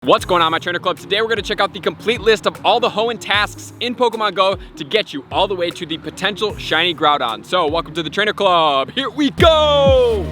What's going on, my trainer club? Today we're going to check out the complete list of all the Hoenn tasks in Pokemon Go to get you all the way to the potential shiny Groudon. So welcome to the trainer club. Here we go!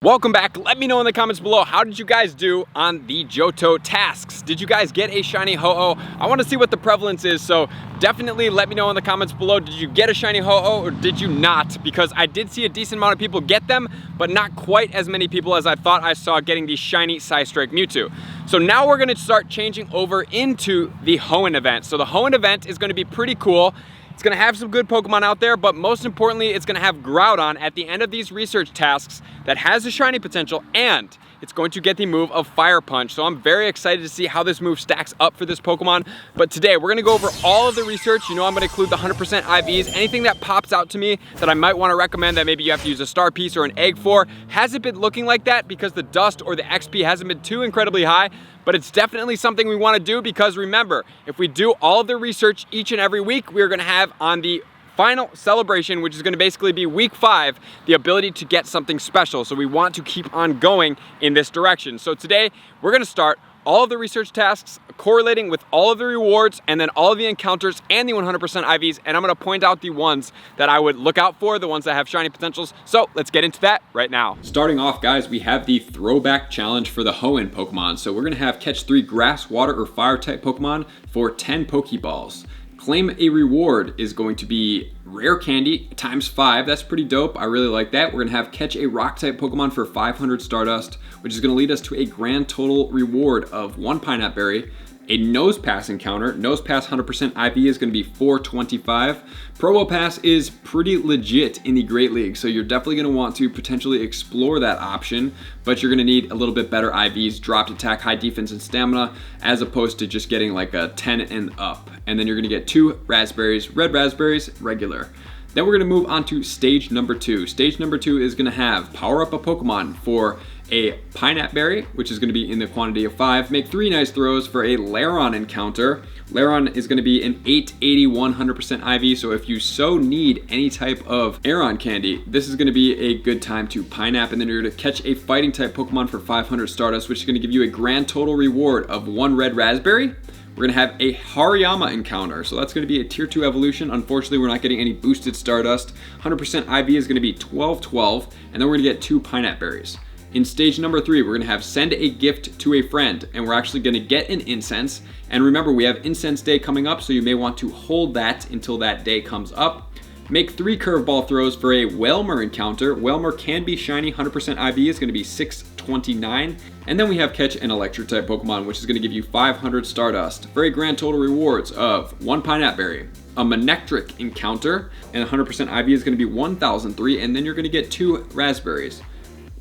Welcome back. Let me know in the comments below, how did you guys do on the Johto tasks? Did you guys get a shiny Ho-Oh? I want to see what the prevalence is, so definitely let me know in the comments below. Did you get a shiny Ho-Oh or did you not? Because I did see a decent amount of people get them, but not quite as many people as I thought I saw getting the shiny Psystrike Mewtwo. So now we're going to start changing over into the Hoenn event. So the Hoenn event is going to be pretty cool. It's going to have some good Pokemon out there, but most importantly, it's going to have Groudon at the end of these research tasks that has a shiny potential, and it's going to get the move of Fire Punch. So I'm very excited to see how this move stacks up for this Pokemon. But today, we're going to go over all of the research. You know, I'm going to include the 100% IVs. Anything that pops out to me that I might want to recommend that maybe you have to use a star piece or an egg for. Hasn't been looking like that because the dust or the XP hasn't been too incredibly high. But it's definitely something we want to do because remember, if we do all of the research each and every week, we're going to have on the final celebration, which is going to basically be week 5, the ability to get something special. So we want to keep on going in this direction. So today we're going to start all of the research tasks correlating with all of the rewards and then all of the encounters and the 100% IVs. And I'm going to point out the ones that I would look out for, the ones that have shiny potentials. So let's get into that right now. Starting off, guys, we have the throwback challenge for the Hoenn Pokemon. So we're going to have catch 3 grass, water, or fire type Pokemon for 10 Pokeballs. Claim a reward is going to be rare candy times 5. That's pretty dope. I really like that. We're gonna have catch a rock type Pokemon for 500 Stardust, which is gonna lead us to a grand total reward of 1 Pineapple Berry. A Nose Pass encounter. Nose Pass 100% IV is going to be 425. Promo Pass is pretty legit in the Great League, so you're definitely going to want to potentially explore that option, but you're going to need a little bit better IVs, dropped attack, high defense, and stamina, as opposed to just getting like a 10 and up. And then you're going to get 2 raspberries, red raspberries, regular. Then we're going to move on to stage number 2. Stage number 2 is going to have power up a Pokemon for a Pineapple Berry, which is going to be in the quantity of 5. Make 3 nice throws for a Lairon encounter. Lairon is going to be an 880 100% IV, so if you so need any type of Aeron candy, this is going to be a good time to Pineapple. And then you're going to catch a fighting type Pokemon for 500 Stardust, which is going to give you a grand total reward of 1 red raspberry. We're going to have a Hariyama encounter, so that's going to be a tier 2 evolution. Unfortunately, we're not getting any boosted Stardust. 100% IV is going to be 1212, and then we're going to get 2 Pineapple Berries. In stage number 3, we're going to have send a gift to a friend, and we're actually going to get an incense. And remember, we have Incense Day coming up, so you may want to hold that until that day comes up. Make 3 curveball throws for a Wailmer encounter. Wailmer can be shiny, 100% IV is going to be 629. And then we have catch an electric type Pokemon, which is going to give you 500 Stardust for a grand total rewards of 1 Pineapple Berry. A Manectric encounter, and 100% IV is going to be 1003, and then you're going to get 2 raspberries.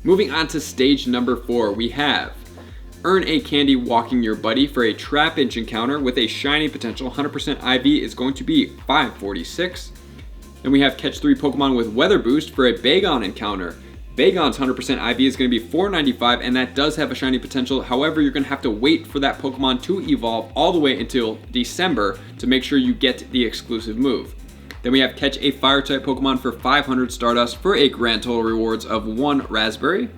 Moving on to stage number 4, we have earn a candy walking your buddy for a Trapinch encounter with a shiny potential. 100% IV is going to be 546. Then we have catch 3 Pokemon with weather boost for a Bagon encounter. Bagon's 100% IV is going to be 495, and that does have a shiny potential. However, you're going to have to wait for that Pokemon to evolve all the way until December to make sure you get the exclusive move. Then we have catch a fire type Pokemon for 500 Stardust for a grand total rewards of 1 raspberry.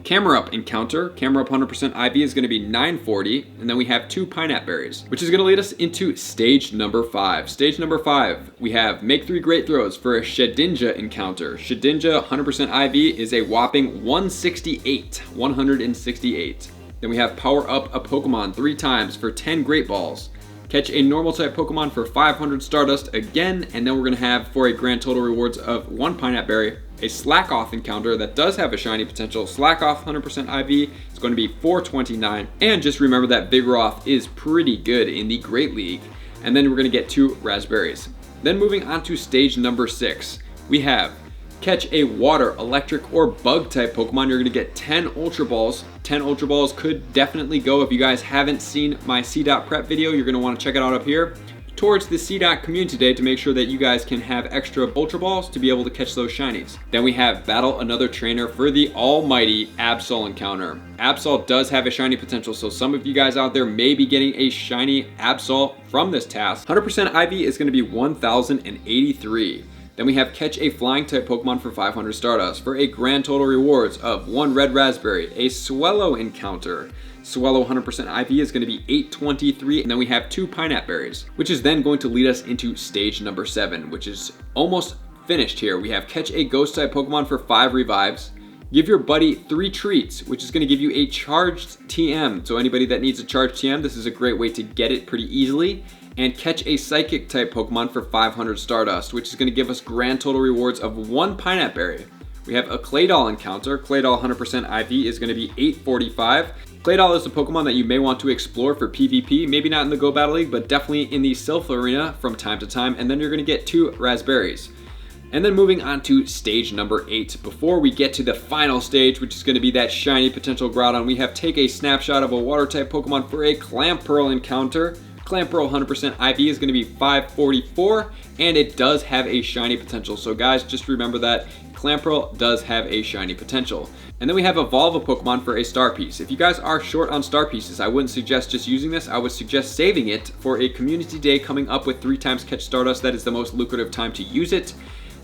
Camera Up encounter. Camera Up 100% IV is going to be 940. And then we have 2 Pineapple Berries, which is going to lead us into stage number 5. Stage number 5, we have make 3 great throws for a Shedinja encounter. Shedinja 100% IV is a whopping 168. 168. Then we have power up a Pokemon 3 times for 10 Great Balls. Catch a normal type Pokemon for 500 Stardust again, and then we're going to have for a grand total rewards of 1 Pineapple Berry, a Slack Off encounter that does have a shiny potential. Slack Off 100% IV is going to be 429, and just remember that Vigoroth is pretty good in the Great League. And then we're going to get 2 raspberries. Then moving on to stage number 6, we have catch a water, electric, or bug type Pokemon. You're going to get 10 Ultra Balls. 10 Ultra Balls could definitely go. If you guys haven't seen my C-Dot prep video, you're going to want to check it out up here. Towards the C-Dot community day to make sure that you guys can have extra Ultra Balls to be able to catch those shinies. Then we have battle another trainer for the almighty ABSOL encounter. ABSOL does have a shiny potential, so some of you guys out there may be getting a shiny ABSOL from this task. 100% IV is going to be 1083. Then we have catch a flying type Pokemon for 500 Stardust for a grand total rewards of 1 red raspberry, a Swellow encounter. Swellow 100% IV is going to be 823, and then we have 2 pineapple berries, which is then going to lead us into stage number 7, which is almost finished here. We have catch a ghost type Pokemon for 5 revives. Give your buddy 3 treats, which is going to give you a charged TM. So anybody that needs a charged TM, this is a great way to get it pretty easily. And catch a psychic type Pokemon for 500 Stardust, which is going to give us grand total rewards of 1 pineapple berry. We have a Claydol encounter. Claydol 100% IV is going to be 845. Claydol is a Pokemon that you may want to explore for PvP, maybe not in the Go Battle League, but definitely in the Sylph Arena from time to time, and then you're going to get 2 raspberries. And then moving on to stage number 8. Before we get to the final stage, which is going to be that shiny potential Groudon, we have take a snapshot of a water type Pokemon for a Clamperl encounter. Clamperl 100% IV is going to be 544, and it does have a shiny potential. So guys, just remember that Clamperl does have a shiny potential. And then we have Evolve a Pokemon for a Star Piece. If you guys are short on Star Pieces, I wouldn't suggest just using this. I would suggest saving it for a community day coming up with 3 times catch Stardust. That is the most lucrative time to use it.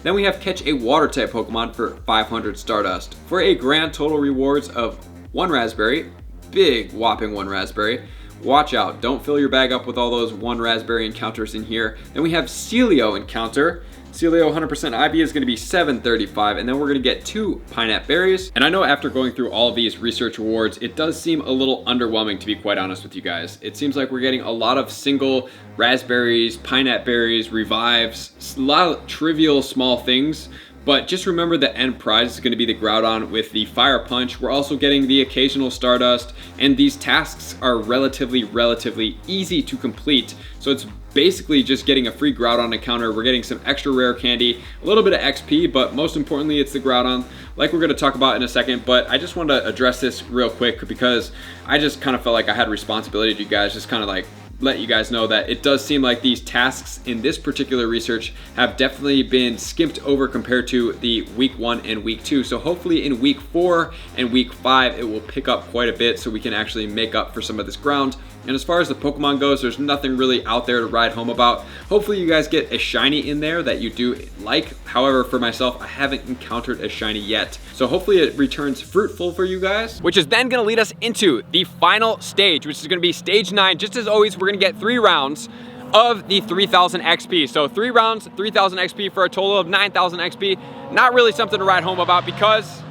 Then we have catch a water type Pokemon for 500 Stardust for a grand total rewards of 1 raspberry, big whopping 1 raspberry. Watch out, don't fill your bag up with all those 1 raspberry encounters in here. Then we have Celio encounter. Celio 100% IV is going to be 735, and then we're going to get 2 pineapple berries. And I know after going through all of these research awards, it does seem a little underwhelming, to be quite honest with you guys. It seems like we're getting a lot of single raspberries, pineapple berries, revives, a lot of trivial small things. But just remember the end prize is going to be the Groudon with the Fire Punch. We're also getting the occasional Stardust, and these tasks are relatively easy to complete. So it's basically just getting a free Groudon encounter. We're getting some extra rare candy, a little bit of XP, but most importantly, it's the Groudon, like we're going to talk about in a second. But I just wanted to address this real quick because I just kind of felt like I had responsibility to you guys, just kind of like let you guys know that it does seem like these tasks in this particular research have definitely been skimped over compared to the week 1 and week 2. So hopefully in week 4 and week 5 it will pick up quite a bit so we can actually make up for some of this ground. And as far as the Pokemon goes, there's nothing really out there to ride home about. Hopefully you guys get a shiny in there that you do like. However, for myself, I haven't encountered a shiny yet. So hopefully it returns fruitful for you guys. Which is then gonna lead us into the final stage, which is gonna be stage 9. Just as always, we're gonna get 3 rounds of the 3000 XP. So 3 rounds, 3000 XP for a total of 9000 XP. Not really something to ride home about because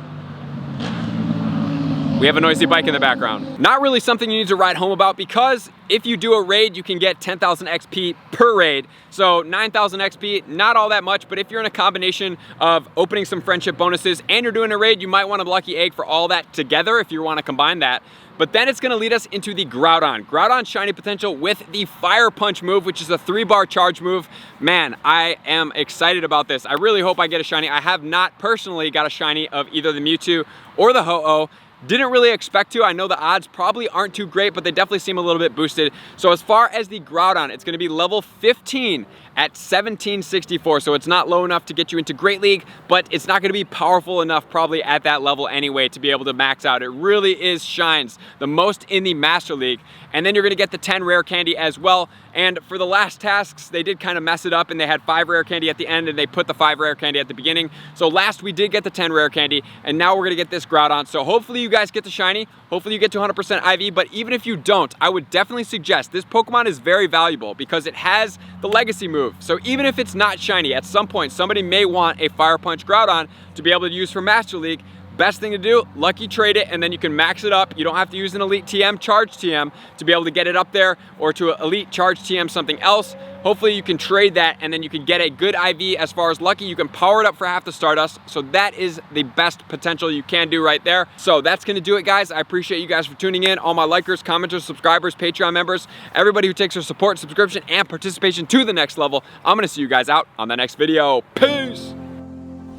we have a noisy bike in the background. Not really something you need to ride home about because if you do a raid, you can get 10,000 XP per raid. So 9,000 XP, not all that much, but if you're in a combination of opening some friendship bonuses and you're doing a raid, you might want a lucky egg for all that together if you want to combine that. But then it's gonna lead us into the Groudon. Groudon shiny potential with the Fire Punch move, which is a 3-bar charge move. Man, I am excited about this. I really hope I get a shiny. I have not personally got a shiny of either the Mewtwo or the Ho-Oh. Didn't really expect to. I know the odds probably aren't too great, but they definitely seem a little bit boosted. So as far as the Groudon, it's gonna be level 15 at 1764. So it's not low enough to get you into Great League, but it's not gonna be powerful enough probably at that level anyway to be able to max out. It really is shines the most in the Master League. And then you're gonna get the 10 rare candy as well. And for the last tasks, they did kind of mess it up and they had 5 rare candy at the end and they put the 5 rare candy at the beginning. So last we did get the 10 rare candy and now we're gonna get this Groudon. So hopefully you guys get the shiny. Hopefully you get to 100% IV, but even if you don't, I would definitely suggest this Pokemon is very valuable because it has the legacy move. So even if it's not shiny, at some point somebody may want a Fire Punch Groudon to be able to use for Master League. Best thing to do, lucky trade it, and then you can max it up. You don't have to use an Elite TM, Charge TM to be able to get it up there, or to Elite Charge TM something else. Hopefully you can trade that, and then you can get a good IV. As far as lucky, you can power it up for half the Stardust. So that is the best potential you can do right there. So that's gonna do it, guys. I appreciate you guys for tuning in. All my likers, commenters, subscribers, Patreon members, everybody who takes their support, subscription, and participation to the next level. I'm gonna see you guys out on the next video. Peace!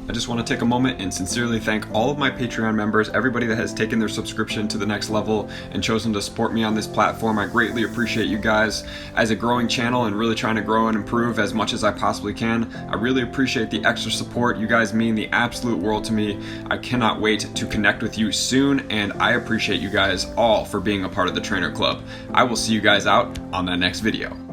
I just want to take a moment and sincerely thank all of my Patreon members, everybody that has taken their subscription to the next level and chosen to support me on this platform. I greatly appreciate you guys. As a growing channel and really trying to grow and improve as much as I possibly can, I really appreciate the extra support. You guys mean the absolute world to me. I cannot wait to connect with you soon, and I appreciate you guys all for being a part of the Trainer Club. I will see you guys out on the next video.